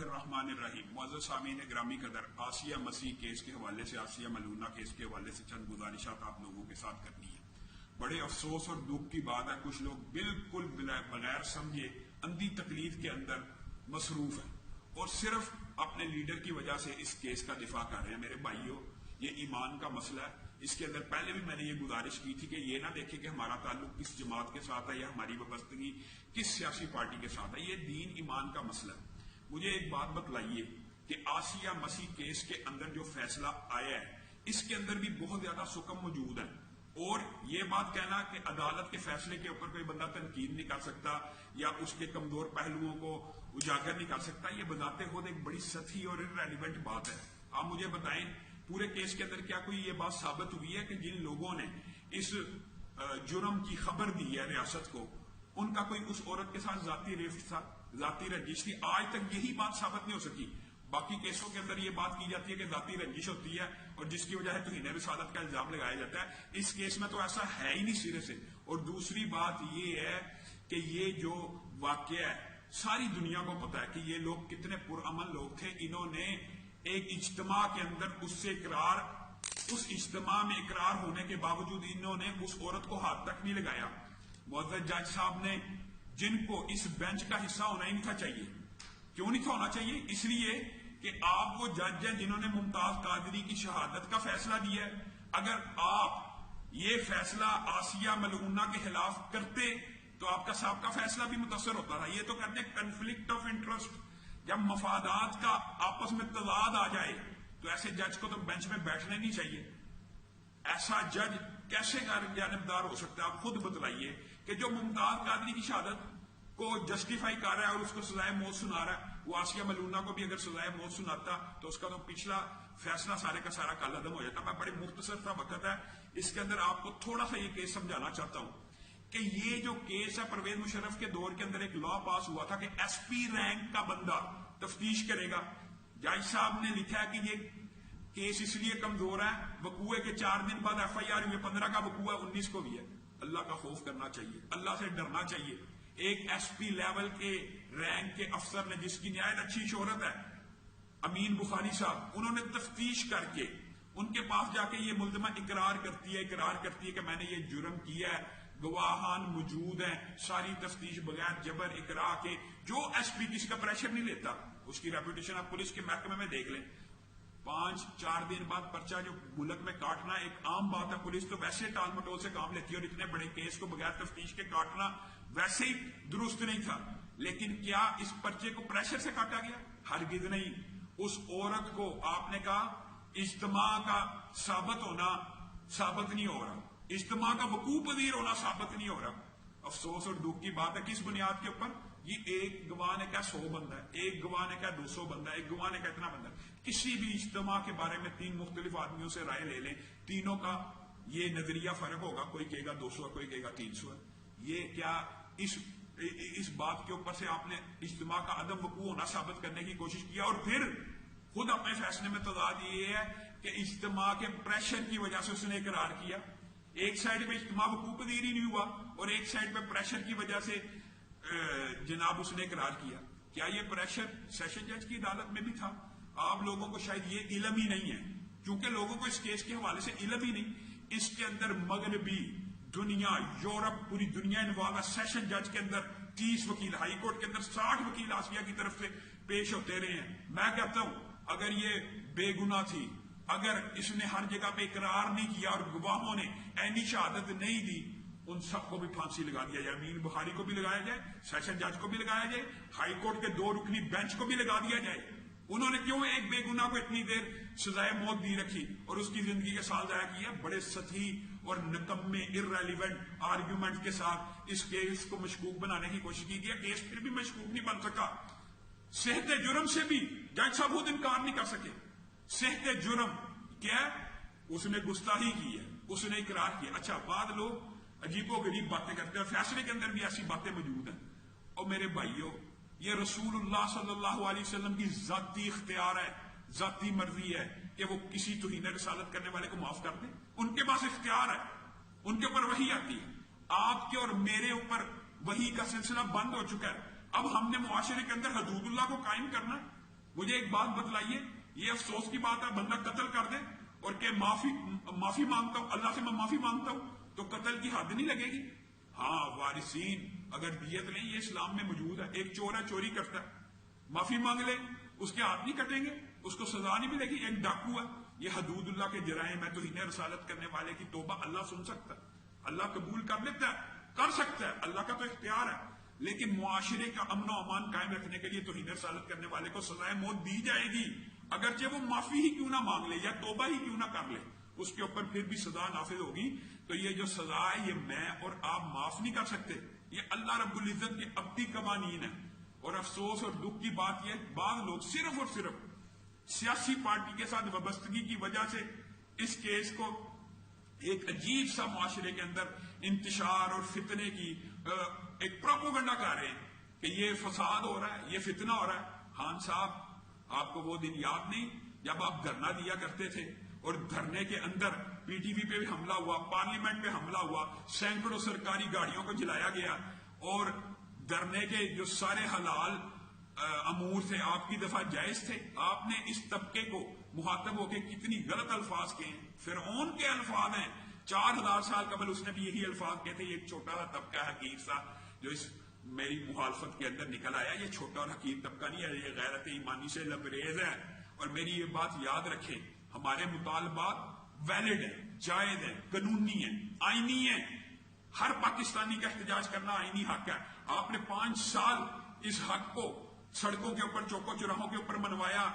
الرحمن الرحیم. معزز سامعین گرامی قدر، آسیہ مسیح کیس کے حوالے سے، آسیہ ملونہ کیس کے حوالے سے چند گزارشات آپ لوگوں کے ساتھ کرنی ہے. بڑے افسوس اور دکھ کی بات ہے، کچھ لوگ بالکل بغیر سمجھے اندھی تقلید کے اندر مصروف ہیں اور صرف اپنے لیڈر کی وجہ سے اس کیس کا دفاع کر رہے ہیں. میرے بھائیوں، یہ ایمان کا مسئلہ ہے. اس کے اندر پہلے بھی میں نے یہ گزارش کی تھی کہ یہ نہ دیکھیں کہ ہمارا تعلق کس جماعت کے ساتھ ہے یا ہماری وابستگی کس سیاسی پارٹی کے ساتھ ہے. یہ دین ایمان کا مسئلہ ہے. مجھے ایک بات بتلائیے کہ آسیہ مسیح کیس کے اندر جو فیصلہ آیا ہے، اس کے اندر بھی بہت زیادہ سکم موجود ہے. اور یہ بات کہنا کہ عدالت کے فیصلے کے اوپر کوئی بندہ تنقید نہیں کر سکتا یا اس کے کمزور پہلوؤں کو اجاگر نہیں کر سکتا، یہ بذات خود ایک بڑی سطحی اور ریلیونٹ بات ہے. آپ مجھے بتائیں، پورے کیس کے اندر کیا کوئی یہ بات ثابت ہوئی ہے کہ جن لوگوں نے اس جرم کی خبر دی ہے ریاست کو، ان کا کوئی اس عورت کے ساتھ ذاتی رفت تھا، ذاتی رنجش تھی؟ آج تک یہی بات ثابت نہیں ہو سکی. باقی کیسوں کے اندر یہ بات کی جاتی ہے کہ ذاتی رنجش ہوتی ہے اور جس کی وجہ ہے توہین رسالت کا الزام لگایا جاتا ہے. اس کیس میں تو ایسا ہے ہی نہیں سرے سے. اور دوسری بات یہ ہے کہ یہ جو واقعہ ہے، ساری دنیا کو پتا ہے کہ یہ لوگ کتنے پرامن لوگ تھے. انہوں نے ایک اجتماع کے اندر اس اجتماع میں اقرار ہونے کے باوجود انہوں نے اس عورت کو ہاتھ تک نہیں لگایا. معزز جج صاحب نے، جن کو اس بینچ کا حصہ ہونا ہی نہیں تھا چاہیے. کیوں نہیں تھا ہونا چاہیے؟ اس لیے کہ آپ وہ جج ہیں جنہوں نے ممتاز قادری کی شہادت کا فیصلہ دیا ہے. اگر آپ یہ فیصلہ آسیہ ملعونہ کے خلاف کرتے تو آپ کا صاحب کا فیصلہ بھی متاثر ہوتا تھا. یہ تو کہتے ہیں کنفلکٹ آف انٹرسٹ. جب مفادات کا آپس میں تضاد آ جائے تو ایسے جج کو تو بینچ میں بیٹھنا نہیں چاہیے. ایسا جج کیسے جانبدار ہو سکتا ہے؟ آپ خود بتلائیے کہ جو ممتاز قادری کی شہادت کو جسٹیفائی کر رہا ہے اور اس کو سزائے موت سنا رہا ہے، وہ آسیہ ملعونہ کو بھی اگر سزائے موت سناتا تو اس کا تو پچھلا فیصلہ سارے کا سارا کالعدم ہو جاتا. میں بڑے مختصر سا وقت ہے اس کے اندر آپ کو تھوڑا سا یہ کیس سمجھانا چاہتا ہوں کہ یہ جو کیس ہے، پرویز مشرف کے دور کے اندر ایک لا پاس ہوا تھا کہ ایس پی رینک کا بندہ تفتیش کرے گا. جج صاحب نے لکھا ہے کہ یہ کیس اس لیے کمزور ہے، وقوع کے 4 دن بعد ایف آئی آر ہوئی، 15 کا وقوع ہے، 19 کو بھی ہے. اللہ کا خوف کرنا چاہیے، اللہ سے ڈرنا چاہیے. ایک ایس پی لیول کے رینک کے افسر نے، جس کی نہایت اچھی شہرت ہے، امین بخاری صاحب، انہوں نے تفتیش کر کے ان کے پاس جا کے یہ ملزمہ اقرار کرتی ہے کہ میں نے یہ جرم کیا ہے، گواہان موجود ہیں، ساری تفتیش بغیر جبر اقرا کے. جو ایس پی کسی کا پریشر نہیں لیتا، اس کی ریپوٹیشن آپ پولیس کے محکمے میں دیکھ لیں. 5-4 دن بعد پرچہ جو ملک میں کاٹنا ایک عام بات ہے. پولیس تو ویسے ٹال مٹول سے کام لیتی ہے اور اتنے بڑے کیس کو بغیر تفتیش کے کاٹنا ویسے ہی درست نہیں تھا. لیکن کیا اس پرچے کو پریشر سے کاٹا گیا؟ ہرگز نہیں. اس عورت کو آپ نے کہا اجتماع کا ثابت ہونا ثابت نہیں ہو رہا، اجتماع کا وقوع پذیر ہونا ثابت نہیں ہو رہا. افسوس اور دکھ کی بات ہے. کس بنیاد کے اوپر؟ یہ ایک گواہ نے کہا 100 بندہ ہے، ایک گواہ نے کہا 200 بندہ ہے، ایک گواہ نے کہا اتنا بندہ ہے. کسی بھی اجتماع کے بارے میں 3 مختلف آدمیوں سے رائے لے لیں، تینوں کا یہ نظریہ فرق ہوگا. کوئی کہے گا 200 ہے، کوئی کہے گا 300 ہے. یہ کیا اس بات کے اوپر سے آپ نے اجتماع کا عدم وقوع ہونا ثابت کرنے کی کوشش کیا اور پھر خود اپنے فیصلے میں تضاد یہ ہے کہ اجتماع کے پریشر کی وجہ سے اس نے اقرار کیا. ایک سائڈ پہ اجتماع وقوع پذیر ہی نہیں ہوا اور ایک سائڈ پہ پریشر کی وجہ سے جناب اس نے اقرار کیا. کیا یہ پریشر سیشن جج کی عدالت میں بھی تھا؟ آپ لوگوں کو شاید یہ علم ہی نہیں ہے، کیونکہ لوگوں کو اس کیس کے حوالے سے علم ہی نہیں. اس کے اندر مغربی دنیا، یورپ، پوری دنیا انوالو ہے. سیشن جج کے اندر 30 وکیل، ہائی کورٹ کے اندر 60 وکیل آسیہ کی طرف سے پیش ہوتے رہے ہیں. میں کہتا ہوں اگر یہ بے گناہ تھی، اگر اس نے ہر جگہ پہ اقرار نہیں کیا اور گواہوں نے عینی شہادت نہیں دی، ان سب کو بھی پھانسی لگا دیا جائے. امین بخاری کو بھی لگایا جائے، سیشن جج کو بھی لگایا جائے، ہائی کورٹ کے 2 رکنی بینچ کو بھی لگا دیا جائے. انہوں نے کیوں ایک بے گناہ کو اتنی دیر سزائے موت دی رکھی اور اس کی زندگی کے سال ضائع کیا؟ بڑے سطحی اور نکمے ارریلیونٹ آرگیومنٹ کے ساتھ اس کیس کو مشکوک بنانے کی کوشش کی گئی. کیس پھر بھی مشکوک نہیں بن سکا. صحت جرم سے بھی جج صاحب خود انکار نہیں کر سکے. صحت جرم کیا ہے؟ اس نے گستاخی کی ہے، اس نے اقرار کیا. اچھا، بعد لوگ عجیب و غریب باتیں کرتے ہیں، فیصلے کے اندر بھی ایسی باتیں موجود ہیں. اور میرے بھائیوں، یہ رسول اللہ صلی اللہ علیہ وسلم کی ذاتی اختیار ہے، ذاتی مرضی ہے کہ وہ کسی توہین رسالت کرنے والے کو معاف کر دیں. ان کے پاس اختیار ہے، ان کے اوپر وحی آتی ہے. آپ کے اور میرے اوپر وحی کا سلسلہ بند ہو چکا ہے. اب ہم نے معاشرے کے اندر حدود اللہ کو قائم کرنا. مجھے ایک بات بتلائیے، یہ افسوس کی بات ہے بندہ قتل کر دے اور کہ معافی مانگتا ہوں، اللہ سے میں معافی مانگتا ہوں، تو قتل کی حد نہیں لگے گی؟ ہاں وارثین اگر دیت لیں، یہ اسلام میں موجود ہے، ایک چور ہے چوری کرتا ہے، معافی مانگ لے، اس کے ہاتھ نہیں کٹیں گے، اس کو سزا نہیں ملے گی۔ ایک ڈاکو ہے، یہ حدود اللہ کے جرائم ہے، توہین رسالت کرنے والے کی توبہ اللہ سن سکتا ہے، اللہ قبول کر لیتا ہے، کر سکتا ہے، اللہ کا تو اختیار ہے، لیکن معاشرے کا امن و امان قائم رکھنے کے لیے توہین رسالت کرنے والے کو سزائے موت دی جائے گی، اگرچہ وہ معافی ہی کیوں نہ مانگ لے یا توبہ ہی کیوں نہ کر لے، اس کے اوپر پھر بھی سزا نافذ ہوگی۔ تو یہ جو سزا ہے یہ میں اور آپ معاف نہیں کر سکتے، یہ اللہ رب العزت کے ابدی قوانین ہے۔ اور افسوس اور دکھ کی بات یہ، بعض لوگ صرف اور صرف سیاسی پارٹی کے ساتھ وابستگی کی وجہ سے اس کیس کو ایک عجیب سا معاشرے کے اندر انتشار اور فتنے کی ایک پروپیگنڈا کر رہے ہیں کہ یہ فساد ہو رہا ہے، یہ فتنہ ہو رہا ہے۔ خان صاحب، آپ کو وہ دن یاد نہیں جب آپ دھرنا دیا کرتے تھے اور دھرنے کے اندر پی ٹی وی پہ بھی حملہ ہوا، پارلیمنٹ پہ حملہ ہوا، سینکڑوں سرکاری گاڑیوں کو جلایا گیا، اور دھرنے کے جو سارے حلال امور تھے آپ کی دفعہ جائز تھے، آپ نے اس طبقے کو مخاطب ہو کے کتنی غلط الفاظ کہے ہیں، فرعون کے الفاظ ہیں، 4000 سال قبل اس نے بھی یہی الفاظ کہے تھے۔ یہ ایک چھوٹا سا طبقہ حقیر سا جو اس میری مخالفت کے اندر نکل آیا، یہ چھوٹا اور حقیر طبقہ نہیں ہے، یہ غیرت ایمانی سے لبریز ہے۔ اور میری یہ بات یاد رکھیں، ہمارے مطالبات ویلڈ ہیں، جائز ہیں، قانونی ہیں، آئینی ہیں، ہر پاکستانی کا احتجاج کرنا آئینی حق ہے۔ آپ نے 5 سال اس حق کو سڑکوں کے اوپر، چوکوں چوراہوں کے اوپر منوایا،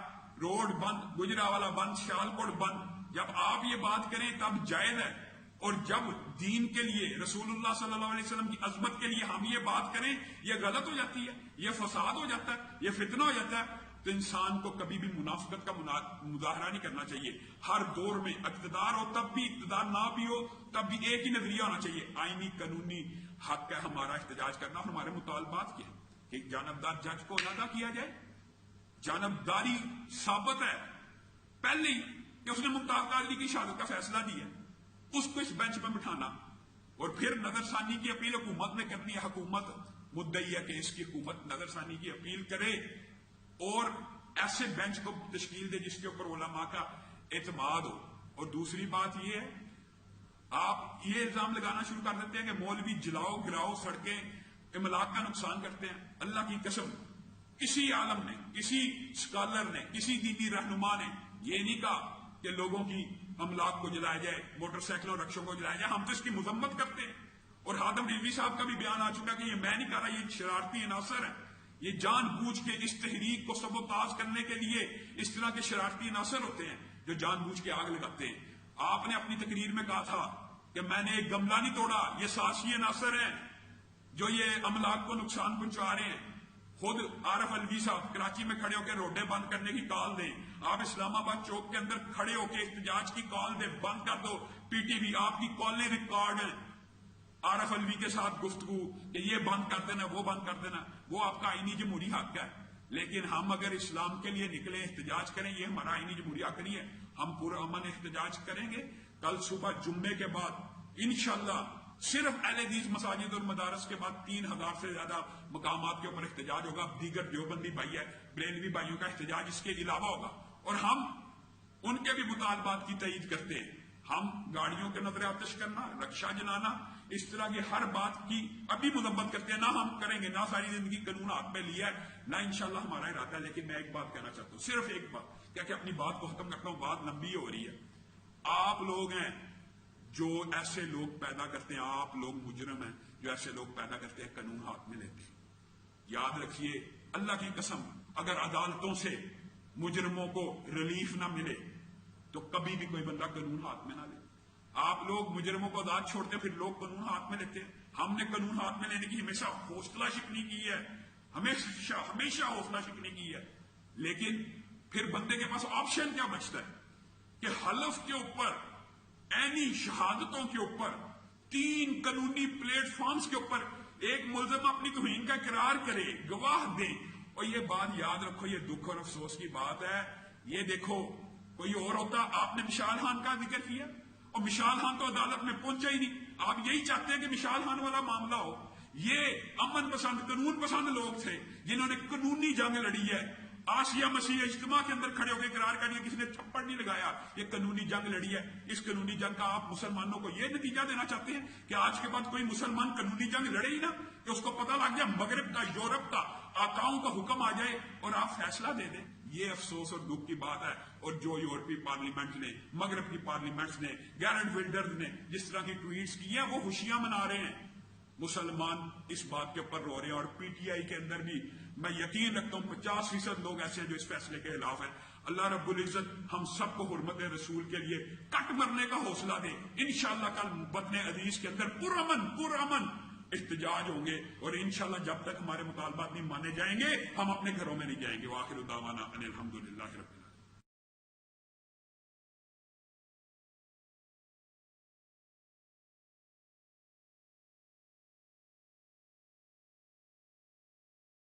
روڈ بند، گجرانوالہ بند، سیالکوٹ بند۔ جب آپ یہ بات کریں تب جائز ہے، اور جب دین کے لیے، رسول اللہ صلی اللہ علیہ وسلم کی عظمت کے لیے ہم یہ بات کریں، یہ غلط ہو جاتی ہے، یہ فساد ہو جاتا ہے، یہ فتنہ ہو جاتا ہے۔ تو انسان کو کبھی بھی منافقت کا مظاہرہ نہیں کرنا چاہیے۔ ہر دور میں اقتدار ہو تب بھی، اقتدار نہ بھی ہو تب بھی ایک ہی نظریہ ہونا چاہیے، آئینی قانونی حق ہے ہمارا احتجاج کرنا، اور ہمارے مطالبات کیا کہ جانبدار جج کو علیحدہ کیا جائے۔ جانبداری ثابت ہے پہلے ہی کہ اس نے ممتاز قادری کی شہادت کا فیصلہ دیا، اس کو اس بینچ پہ بٹھانا، اور پھر نظر ثانی کی اپیل حکومت نے کرنی ہے۔ حکومت مدعی ہے کہ اس کی حکومت نظر ثانی کی اپیل کرے اور ایسے بینچ کو تشکیل دے جس کے اوپر علماء کا اعتماد ہو۔ اور دوسری بات یہ ہے، آپ یہ الزام لگانا شروع کر دیتے ہیں کہ مولوی جلاؤ گراؤ سڑکیں املاک کا نقصان کرتے ہیں۔ اللہ کی قسم، کسی عالم نے، کسی اسکالر نے، کسی دینی رہنما نے یہ نہیں کہا کہ لوگوں کی املاک کو جلایا جائے، موٹر سائیکلوں رکشوں کو جلایا جائے۔ ہم تو اس کی مذمت کرتے ہیں، اور ہادم رضوی صاحب کا بھی بیان آ چکا کہ یہ میں نہیں کہہ رہا، یہ شرارتی عناصر ہیں، یہ جان بوجھ کے اس تحریک کو سبوتاژ کرنے کے لیے اس طرح کے شرارتی عناصر ہوتے ہیں جو جان بوجھ کے آگ لگاتے ہیں۔ آپ نے اپنی تقریر میں کہا تھا کہ میں نے ایک گملہ نہیں توڑا، یہ سازشی عناصر ہیں جو یہ املاک کو نقصان پہنچا رہے ہیں۔ خود عارف الوی صاحب کراچی میں کھڑے ہو کے روڈیں بند کرنے کی کال دیں، آپ اسلام آباد چوک کے اندر کھڑے ہو کے احتجاج کی کال دیں، بند کر دو پی ٹی وی، آپ کی کالیں ریکارڈ ہیں، عارف الوی کے ساتھ گفتگو کہ یہ بند کر دینا، وہ بند کر دینا، وہ آپ کا آئینی جمہوری حق ہے۔ لیکن ہم اگر اسلام کے لیے نکلیں، احتجاج کریں، یہ ہمارا آئینی جمہوری حق نہیں ہے، ہم پرامن احتجاج کریں گے۔ کل صبح جمعے کے بعد انشاءاللہ صرف اہل حدیث مساجد اور مدارس کے بعد 3000 سے زیادہ مقامات کے اوپر احتجاج ہوگا۔ دیگر دیوبندی بھائی ہے، بریلوی بھائیوں کا احتجاج اس کے علاوہ ہوگا، اور ہم ان کے بھی مطالبات کی تائید کرتے ہیں۔ ہم گاڑیوں کے نظر آتش کرنا، رکشہ جلانا، اس طرح کی ہر بات کی ابھی مذمت کرتے ہیں، نہ ہم کریں گے، نہ ساری زندگی قانون ہاتھ میں لیا ہے، نہ انشاءاللہ ہمارا ارادہ ہے۔ لیکن میں ایک بات کہنا چاہتا ہوں، صرف ایک بات، کیا کہ اپنی بات کو ختم کرتا ہوں، بات لمبی ہو رہی ہے۔ آپ لوگ ہیں جو ایسے لوگ پیدا کرتے ہیں، آپ لوگ مجرم ہیں جو ایسے لوگ پیدا کرتے ہیں، قانون ہاتھ میں لیتے ہیں۔ یاد رکھیے، اللہ کی قسم، اگر عدالتوں سے مجرموں کو ریلیف نہ ملے تو کبھی بھی کوئی بندہ قانون ہاتھ میں نہ لے۔ آپ لوگ مجرموں کو آزاد چھوڑتے ہیں، پھر لوگ قانون ہاتھ میں لیتے ہیں۔ ہم نے قانون ہاتھ میں لینے کی ہمیشہ حوصلہ شکنی کی ہے، ہمیشہ حوصلہ شکنی کی ہے، لیکن پھر بندے کے پاس آپشن کیا بچتا ہے کہ حلف کے اوپر، عینی شہادتوں کے اوپر، 3 قانونی پلیٹ فارمز کے اوپر ایک ملزم اپنی توہین کا اقرار کرے، گواہ دے۔ اور یہ بات یاد رکھو، یہ دکھ اور افسوس کی بات ہے۔ یہ دیکھو، کوئی اور ہوتا، آپ نے مشال خان کا ذکر کیا، اور مشال خان تو عدالت میں پہنچا ہی نہیں۔ آپ یہی چاہتے ہیں کہ مشال خان والا معاملہ ہو۔ یہ امن پسند، قانون پسند لوگ تھے جنہوں نے قانونی جنگ لڑی ہے، آسیہ مسیح اجتماع کے اندر کھڑے ہو کے اقرار کر دیا، کسی نے تھپڑ نہیں لگایا، یہ قانونی جنگ لڑی ہے۔ اس قانونی جنگ کا آپ مسلمانوں کو یہ نتیجہ دینا چاہتے ہیں کہ آج کے بعد کوئی مسلمان قانونی جنگ لڑے ہی نا، کہ اس کو پتہ لگ گیا مغرب کا، یورپ کا آقاؤں کا حکم آ جائے اور آپ فیصلہ دے دیں۔ یہ افسوس اور دکھ کی بات ہے۔ اور جو یورپی پارلیمنٹ نے، مغرب کی پارلیمنٹس نے، گیرنڈ ولڈرز نے جس طرح کی ٹویٹس کی ہیں، وہ خوشیاں منا رہے ہیں۔ مسلمان اس بات کے اوپر رو رہے ہیں، اور پی ٹی آئی کے اندر بھی میں یقین رکھتا ہوں 50% لوگ ایسے ہیں جو اس فیصلے کے خلاف ہیں۔ اللہ رب العزت ہم سب کو حرمت رسول کے لیے کٹ مرنے کا حوصلہ دے۔ انشاءاللہ کل وطن عزیز کے اندر پرامن احتجاج ہوں گے، اور انشاءاللہ جب تک ہمارے مطالبات نہیں مانے جائیں گے ہم اپنے گھروں میں نہیں جائیں گے۔ وآخر دعوانا ان الحمدللہ رب